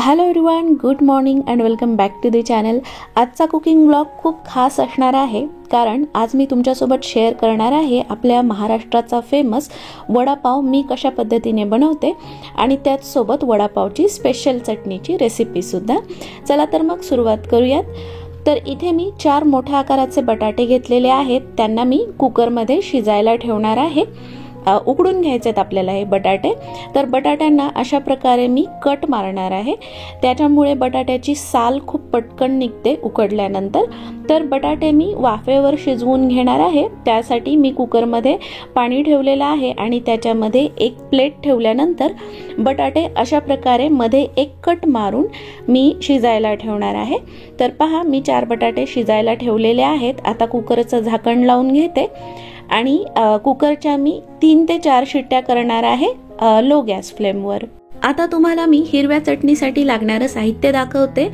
Hello everyone, good morning and welcome back to the channel. आजचा cooking blog खूप खास असणार आहे, कारण आज मी तुमच्यासोबत शेअर करणार आहे आपल्या महाराष्ट्राचा फेमस वडापाव मी कशा पद्धतीने बनवते आणि त्याचसोबत वडापावची स्पेशल चटणीची रेसिपीसुद्धा। चला तर मग सुरुवात करूयात। तर इथे मी 4 मोठ्या आकाराचे बटाटे घेतलेले आहेत, त्यांना मी कुकरमध्ये शिजायला ठेवणार आहे। उकडून घ्यायचे आहेत आपल्याला हे बटाटे। तर बटाट्यांना अशा प्रकारे मी कट मारणार आहे, त्याच्यामुळे बटाट्याची साल खूप पटकन निघते उकडल्यानंतर। तर बटाटे मी वाफेवर शिजवून घेणार आहे, त्यासाठी मी कुकरमध्ये पाणी ठेवलेलं आहे आणि त्याच्यामध्ये एक प्लेट ठेवल्यानंतर बटाटे अशा प्रकारे मध्ये एक कट मारून मी शिजायला ठेवणार आहे। तर पहा, मी 4 बटाटे शिजायला ठेवलेले आहेत। आता कुकरचं झाकण लावून घेते आणि कुकरच्या मी 3 ते 4 शिट्ट्या करणार आहे लो गॅस फ्लेमवर। आता तुम्हाला मी हिरव्या चटणीसाठी लागणारे साहित्य दाखवते।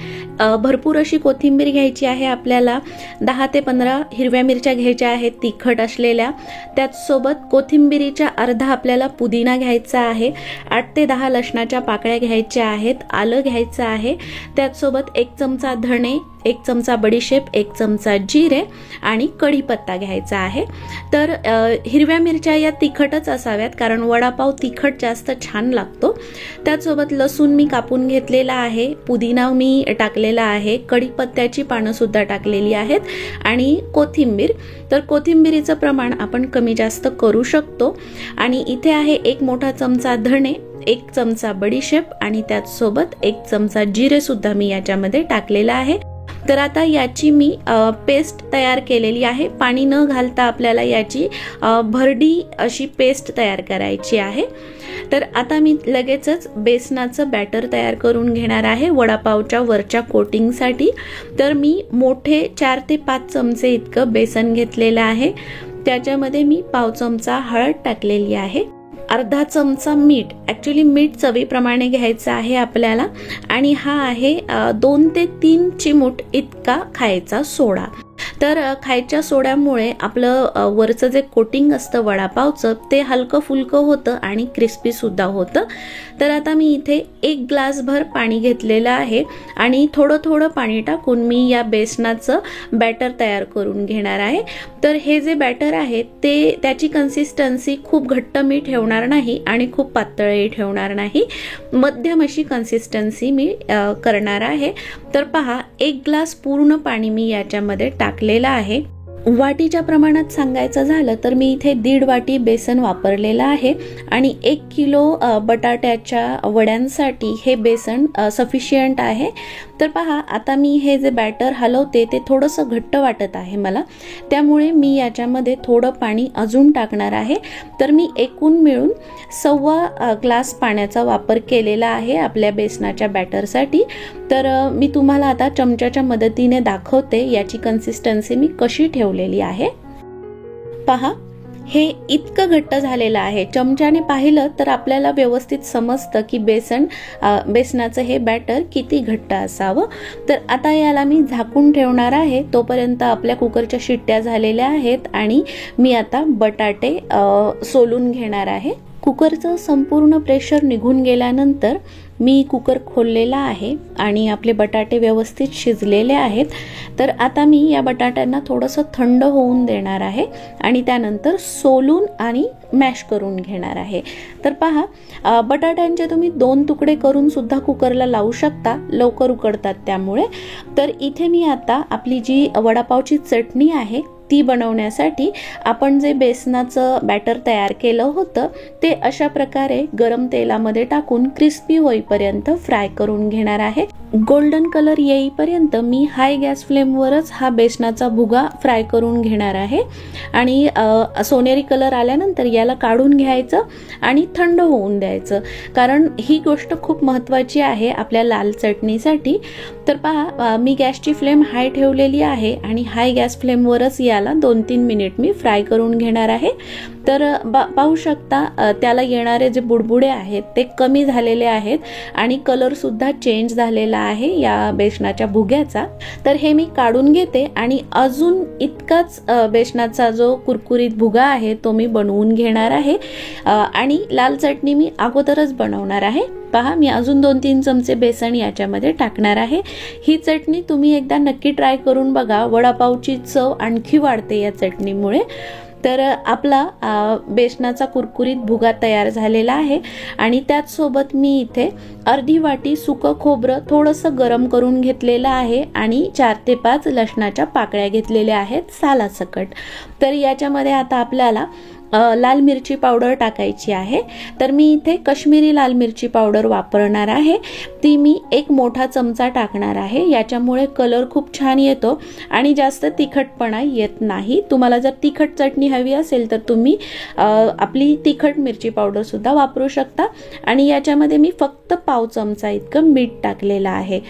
भरपूर अशी कोथिंबीर घ्यायची आहे आपल्याला, 10 ते 15 हिरव्या मिरच्या घ्यायच्या आहेत तिखट असलेल्या। त्याचसोबत कोथिंबीरीच्या अर्धा आपल्याला पुदिना घ्यायचा आहे, 8 ते 10 लसणाच्या पाकळ्या घ्यायच्या आहेत, आलं घ्यायचं आहे, त्याचसोबत 1 चमचा धणे, 1 चमचा बडीशेप, 1 चमचा जिरे आणि कढीपत्ता घ्यायचा आहे। तर हिरव्या मिरच्या या तिखटच असाव्यात, कारण वडापाव तिखट जास्त छान लागतो। त्याचसोबत लसूण मी कापून घेतलेला आहे, पुदिना मी टाकलेला आहे, कढीपत्त्याची पानं सुद्धा टाकलेली आहेत आणि कोथिंबीर। तर कोथिंबीरीचं प्रमाण आपण कमी जास्त करू शकतो। आणि इथे आहे 1 मोठा चमचा धणे, 1 चमचा बडीशेप आणि त्याचसोबत 1 चमचा जिरे सुद्धा मी याच्यामध्ये टाकलेला आहे। तर आता याची मी पेस्ट तयार केलेली आहे। पाणी न घालता आपल्याला याची भरडी अशी पेस्ट तयार करायची आहे। तर आता मी लगेचच बेसनाचं बॅटर तयार करून घेणार आहे वडापावच्या वरच्या कोटिंगसाठी। तर मी मोठे 4 ते 5 चमचे इतकं बेसन घेतलेलं आहे, त्याच्यामध्ये मी पाव चमचा हळद टाकलेली आहे, अर्धा चमचा मीठ, ॲक्च्युली मीठ चवीप्रमाणे घ्यायचं आहे आपल्याला, आणि हा आहे 2 ते 3 चिमूट इतका खायचा सोडा। तर खायच्या सोड्यामुळे आपलं वरचं जे कोटिंग असतं वडापावचं ते हलकं फुलकं होतं आणि क्रिस्पी सुद्धा होतं। तर आता मी इथे 1 ग्लासभर पाणी घेतलेलं आहे आणि थोडं थोडं पाणी टाकून मी या बेसनाचं बॅटर तयार करून घेणार आहे। तर हे जे बॅटर आहे ते त्याची कन्सिस्टन्सी खूप घट्ट मी ठेवणार नाही आणि खूप पातळही ठेवणार नाही, मध्यम अशी कन्सिस्टन्सी मी करणार आहे। तर पहा, 1 ग्लास पूर्ण पाणी मी याच्यामध्ये टाकलेलं आहे। वाटीच्या प्रमाणात सांगायचं झालं तर मी इथे 1.5 वाटी बेसन वापरलेलं आहे आणि 1 किलो बटाट्याच्या वड्यांसाठी हे बेसन सफिशियंट आहे। तर पहा, आता मी हे जे बॅटर हलवते ते थोडंसं घट्ट वाटत आहे मला, त्यामुळे मी याच्यामध्ये थोडं पाणी अजून टाकणार आहे। तर मी एकूण मिळून 1.25 ग्लास पाण्याचा वापर केलेला आहे आपल्या बेसनाच्या बॅटरसाठी। तर मी तुम्हाला आता चमच्याच्या मदतीने दाखवते याची कन्सिस्टन्सी मी कशी ठेवलेली आहे। पहा, हे इतकं घट्ट झालेलं आहे। चमच्याने पाहिलं तर आपल्याला व्यवस्थित समजतं की बेसनाचं हे बॅटर किती घट्ट असावं। तर आता याला मी झाकून ठेवणार आहे, तोपर्यंत आपल्या कुकरच्या शिट्ट्या झालेल्या आहेत आणि मी आता बटाटे सोलून घेणार आहे। कुकरचं संपूर्ण प्रेशर निघून गेल्यानंतर मी कुकर खोललेला आहे आणि आपले बटाटे व्यवस्थित शिजलेले आहेत। तर आता मी या बटाट्यांना थोडंसं थंड होऊन देणार आहे आणि त्यानंतर सोलून आणि मॅश करून घेणार आहे। तर पहा, बटाट्यांचे तुम्ही 2 तुकडे करून सुद्धा कुकरला लावू शकता, लवकर उकडतात त्यामुळे। तर इथे मी आता आपली जी वडापावची चटणी आहे ती बनवण्यासाठी आपण जे बेसनाचं बॅटर तयार केलं होतं ते अशा प्रकारे गरम तेलामध्ये टाकून क्रिस्पी होईपर्यंत फ्राय करून घेणार आहे। गोल्डन कलर येईपर्यंत मी हाय गॅस फ्लेमवरच हा बेसनाचा भुगा फ्राय करून घेणार आहे आणि सोनेरी कलर आल्यानंतर याला काढून घ्यायचं आणि थंड होऊन द्यायचं, कारण ही गोष्ट खूप महत्त्वाची आहे आपल्या लाल चटणीसाठी। तर पहा, मी गॅसची फ्लेम हाय ठेवलेली आहे आणि हाय गॅस फ्लेमवरच याला 2-3 मिनिट मी फ्राय करून घेणार आहे। तर पाहू शकता त्याला येणारे जे बुडबुडे आहेत ते कमी झालेले आहेत आणि कलर सुद्धा चेंज झालेला आहे या बेसनाच्या भुग्याचा. तर हे मी काढून घेते आणि अजून इतकाच बेसनाचा जो कुरकुरीत भुगा आहे तो मी बनवून घेणार आहे. आणि लाल चटणी मी अगोदरच बनवणार आहे. पहा, मी अजून 2-3 चमचे बेसन याच्यामध्ये टाकणार आहे. ही चटणी तुम्ही एकदा नक्की ट्राय करून बघा. वडापावची चव आणखी वाढते या चटणीमुळे. तर आपला बेसनाचा कुरकुरीत भुगा तयार झालेला आहे आणि त्याचसोबत मी इथे अर्धी वाटी सुकं खोबरं थोडंसं गरम करून घेतलेलं आहे आणि 4 ते 5 लसणाच्या पाकळ्या घेतलेल्या आहेत सालासकट. तर याच्यामध्ये आता आपल्याला लाल मिरची पावडर टाकायची आहे. तर मी इथे काश्मीरी लाल मिरची पावडर वापरणार आहे. ती मी 1 मोठा चमचा टाकणार आहे. याच्यामुळे कलर खूप छान येतो आणि जास्त तिखटपणा येत नाही. तुम्हाला जर तिखट चटणी हवी असेल तर तुम्ही आपली तिखट मिरची पावडर सुद्धा वापरू शकता. आणि याच्यामध्ये मी फक्त पाव चमचा इतकं मीठ टाकलेलं आहे.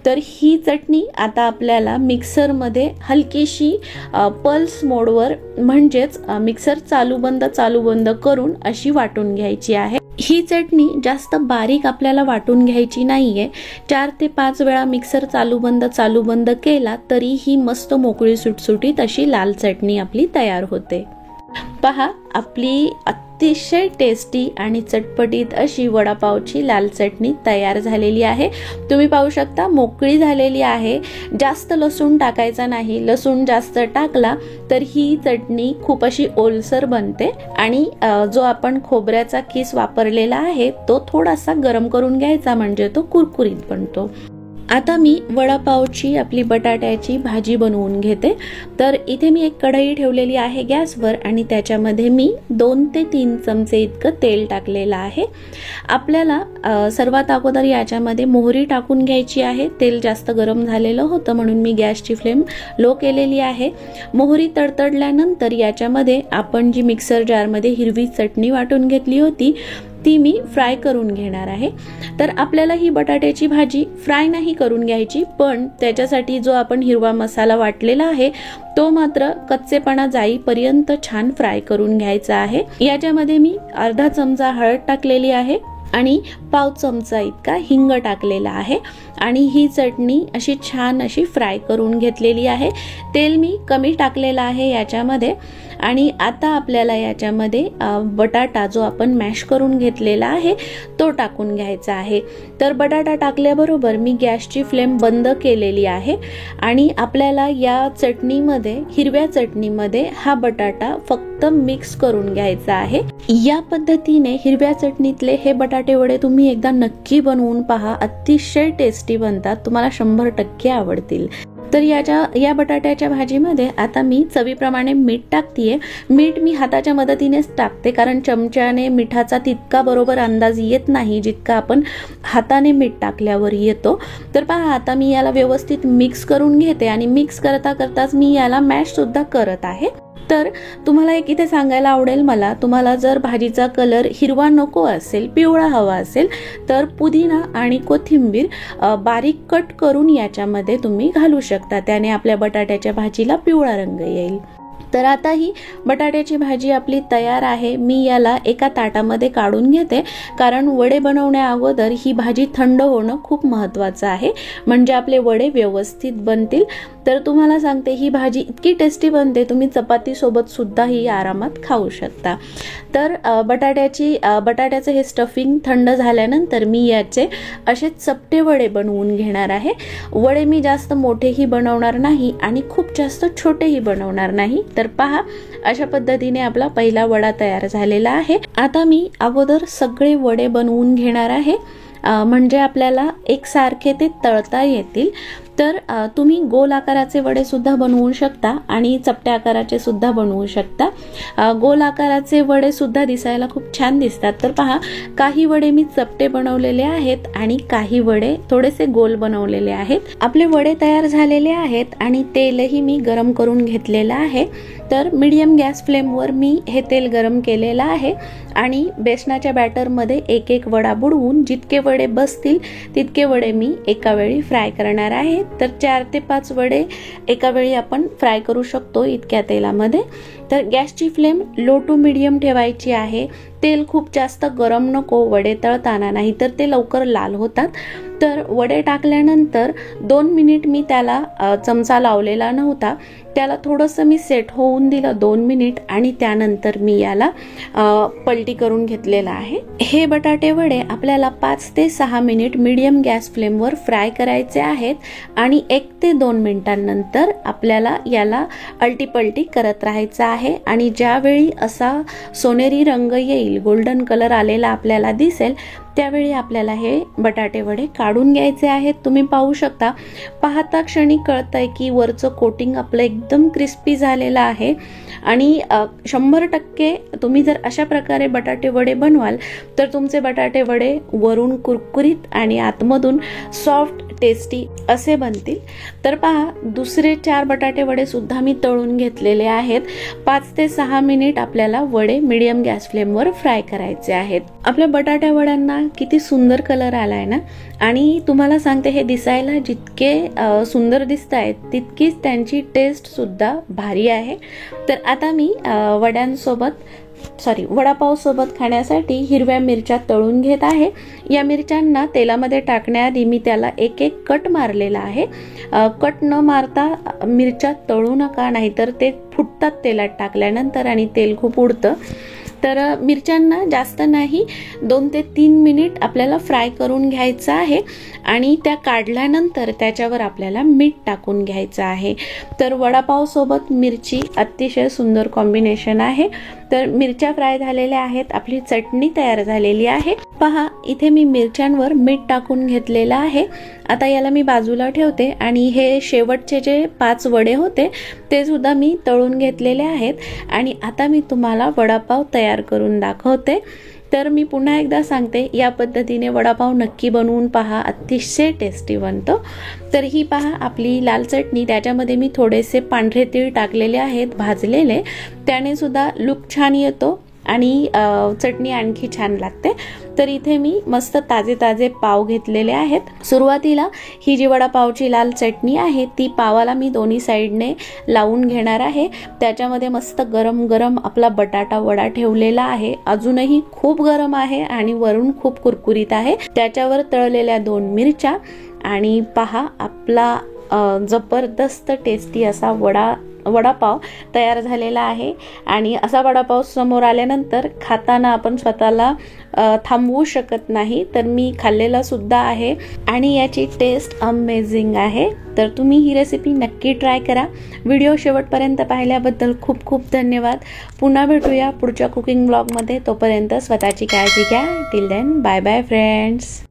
तर ही चटणी आता आपल्याला मिक्सरमध्ये हलकीशी पल्स मोडवर म्हणजेच मिक्सर चालू बंद करून अशी वाटून घ्यायची आहे. ही चटणी जास्त बारीक आपल्याला वाटून घ्यायची नाहीये. 4 ते 5 वेळा मिक्सर चालू बंद केला तरी ही मस्त मोकळी सुटसुटीत अशी लाल चटणी आपली तयार होते. पहा, आपली अतिशय टेस्टी आणि चटपटीत अशी वडापावची लाल चटणी तयार झालेली आहे. तुम्ही पाहू शकता मोकळी झालेली आहे. जास्त लसूण टाकायचा नाही. लसूण जास्त टाकला तर ही चटणी खूप अशी ओलसर बनते आणि जो आपण खोबऱ्याचा किस वापरलेला आहे तो थोडासा गरम करून घ्यायचा म्हणजे तो कुरकुरीत बनतो. आता मी वडापावची आपली बटाट्याची भाजी बनवून घेते. तर इथे मी एक कढई ठेवलेली आहे गॅसवर आणि त्याच्यामध्ये मी 2 ते 3 चमचे इतकं तेल टाकलेलं आहे. आपल्याला सर्वात अगोदर याच्यामध्ये मोहरी टाकून घ्यायची आहे. तेल जास्त गरम झालेलं होतं म्हणून मी गॅसची फ्लेम लो केलेली आहे. मोहरी तडतडल्यानंतर याच्यामध्ये आपण जी मिक्सर जारमध्ये हिरवी चटणी वाटून घेतली होती ती मी फ्राय करून घेणार आहे. तर आपल्याला ही बटाट्याची भाजी फ्राय नाही करून घ्यायची, पण त्याच्यासाठी जो आपण हिरवा मसाला वाटलेला आहे तो मात्र कच्चेपणा जाईपर्यंत छान फ्राय करून घ्यायचा आहे. याच्यामध्ये मी अर्धा चमचा हळद टाकलेली आहे आणि पाव चमचा इतका हिंग टाकलेला आहे आणि ही चटणी अशी छान अशी फ्राय करून घेतलेली आहे. तेल मी कमी टाकलेला आहे याच्यामध्ये. आणि आता आपल्याला याच्यामध्ये बटाटा जो आपण मॅश करून घेतलेला आहे तो टाकून घ्यायचा आहे. तर बटाटा टाकल्याबरोबर मी गॅसची फ्लेम बंद केलेली आहे आणि आपल्याला या चटणीमध्ये हिरव्या चटणीमध्ये हा बटाटा फक्त मिक्स करून घ्यायचा आहे. या पद्धतीने हिरव्या चटणीतले हे बटाटे वडे तुम्ही एकदा नक्की बनवून पहा. अतिशय टेस्टी बनतात. तुम्हाला 100% आवडतील. तर या बटाट्याच्या भाजीमध्ये आता मी चवीप्रमाणे मीठ टाकतेय. मीठ मी हाताच्या मदतीनेच टाकते कारण चमच्याने मिठाचा तितका बरोबर अंदाज येत नाही जितका आपण हाताने मीठ टाकल्यावर येतो. तर पहा, आता मी याला व्यवस्थित मिक्स करून घेते आणि मिक्स करताच मी याला मॅश सुद्धा करत आहे. तर तुम्हाला एक इथे सांगायला आवडेल मला, तुम्हाला जर भाजीचा कलर हिरवा नको असेल, पिवळा हवा असेल तर पुदिना आणि कोथिंबीर बारीक कट करून याच्यामध्ये तुम्ही घालू शकता. त्याने आपल्या बटाट्याच्या भाजीला पिवळा रंग येईल. तर आता ही बटाट्याची भाजी आपली तयार आहे. मी याला एका ताटामध्ये काढून घेते कारण वडे बनवण्या अगोदर ही भाजी थंड होणं खूप महत्त्वाचं आहे म्हणजे आपले वडे व्यवस्थित बनतील. तर तुम्हाला सांगते ही भाजी इतकी टेस्टी बनते, तुम्ही चपाती सोबत सुद्धा ही आरामात खाऊ शकता. तर बटाट्याचं हे स्टफिंग थंड झाल्यानंतर मी याचे असे चपटे वडे बनवून घेणार आहे. वडे मी जास्त मोठेही बनवणार नाही आणि खूप जास्त छोटेही बनवणार नाही. तर पहा, अशा पद्धतीने आपला पहिला वडा तयार झालेला आहे. आता मी अगोदर सगळे वडे बनवून घेणार आहे म्हणजे आपल्याला एकसारखे ते तळता येतील. तर तुम्ही गोल आकाराचे वडे सुद्धा बनवू शकता आणि चपट्या आकाराचे सुद्धा बनवू शकता. गोल आकाराचे वडे सुद्धा दिसायला खूप छान दिसतात. तर पहा, काही वडे मी चपटे बनवलेले आहेत आणि काही वडे थोडेसे गोल बनवलेले आहेत. आपले वडे तयार झालेले आहेत आणि तेलही मी गरम करून घेतलेलं आहे. तर मीडियम गॅस फ्लेमवर मी हे तेल गरम केलेलं आहे आणि बेसनाच्या बॅटरमध्ये एक एक वडा बुडवून जितके वडे बसतील तितके वडे मी एका वेळी फ्राय करणार आहे. तर 4 ते 5 वडे एका वेळी आपण फ्राय करू शकतो इतक्या तेलामध्ये. तर गॅसची फ्लेम लो टू मीडियम ठेवायची आहे. तेल खूप जास्त गरम नको वडे तळताना, नाही तर ते लवकर लाल होतात. तर वडे टाकल्यानंतर 2 मिनिट मी त्याला चमचा लावलेला नव्हता, त्याला थोडंसं मी सेट होऊन दिलं 2 मिनिट आणि त्यानंतर मी याला पलटी करून घेतलेला आहे. हे बटाटे वडे आपल्याला 5 ते 6 मिनिट मीडियम गॅस फ्लेमवर फ्राय करायचे आहेत आणि 1 ते 2 मिनिटांनंतर आपल्याला याला अलटीपलटी करत राहायचं आहे. आणि ज्यावेळी असा सोनेरी रंग येईल, गोल्डन कलर आलेला आपल्याला दिसेल, त्यावेळी आपल्याला हे बटाटे वडे काढून घ्यायचे आहेत. तुम्ही पाहू शकता, पाहता क्षणी कळतंय की वरचं कोटिंग आपलं एकदम क्रिस्पी झालेलं आहे. आणि 100% तुम्ही जर अशा प्रकारे बटाटे वडे बनवाल तर तुमचे बटाटे वडे वरून कुरकुरीत आणि आतमधून सॉफ्ट टेस्टी असे बनतील. तर पहा, दुसरे 4 बटाटे वडे सुद्धा मी तळून घेतलेले आहेत. 5 ते 6 मिनिट आपल्याला वडे मीडियम गॅस फ्लेमवर फ्राय करायचे आहेत. आपल्या बटाट्या वड्यांना किती सुंदर कलर आलाय ना. आणि तुम्हाला सांगते, हे दिसायला जितके सुंदर दिसत आहेत तितकीच त्यांची टेस्ट सुद्धा भारी आहे. तर आता मी वडापाव सोबत खाण्यासाठी हिरव्या मिरच्या तळून घेत आहे. या मिरच्यांना तेलामध्ये टाकण्याआधी मी त्याला एक कट मारलेला आहे. कट न मारता मिरच्या तळू नका, नाहीतर ते फुटतात तेलात टाकल्यानंतर आणि तेल खूप उडतं. तर मिरच्यांना जास्त नाही 2 ते 3 मिनिट आपल्याला फ्राय करून घ्यायचं आहे आणि त्या काढल्यानंतर त्याच्यावर आपल्याला मीठ टाकून घ्यायचं आहे. तर वडापाव सोबत मिरची अतिशय सुंदर कॉम्बिनेशन आहे. तर मिरच्या फ्राय झालेल्या आहेत, आपली चटणी तयार झालेली आहे. पहा, इथे मी मिरच्यांवर मीठ टाकून घेतलेलं आहे. आता याला मी बाजूला ठेवते आणि हे शेवटचे जे 5 वडे होते ते सुद्धा मी तळून घेतलेले आहेत. आणि आता मी तुम्हाला वडापाव तयार करून दाखवते. तर मी पुन्हा एकदा सांगते, या पद्धतीने वडापाव नक्की बनवून पहा, अतिशय टेस्टी बनतो. तर ही पहा आपली लाल चटणी, त्याच्यामध्ये मी थोडेसे पांढरे तीळ टाकलेले आहेत भाजलेले, त्याने सुद्धा लुक छान येतो आणि चटणी आणखी छान लागते. तर इथे मी मस्त ताजे ताजे पाव घेतलेले आहेत. सुरुवातीला ही जी वडापावची लाल चटणी आहे ती पावाला मी दोन्ही साईडने लावून घेणार आहे. त्याच्यामध्ये मस्त गरम गरम आपला बटाटा वडा ठेवलेला आहे, अजूनही खूप गरम आहे आणि वरून खूप कुरकुरीत आहे. त्याच्यावर तळलेल्या 2 मिरच्या आणि पहा आपला जबरदस्त टेस्टी असा वडापाव तयार झालेला आहे. आणि असा वडापाव समोर आल्यानंतर खाताना आपण स्वतःला थांबवू शकत नाही. तर मी खाल्लेला सुद्धा आहे आणि याची टेस्ट अमेझिंग आहे. तर तुम्ही ही रेसिपी नक्की ट्राय करा. व्हिडिओ शेवटपर्यंत पाहिल्याबद्दल खूप खूप धन्यवाद. पुन्हा भेटूया पुढच्या कुकिंग ब्लॉगमध्ये. तोपर्यंत स्वतःची काळजी घ्या. Till then, bye bye friends.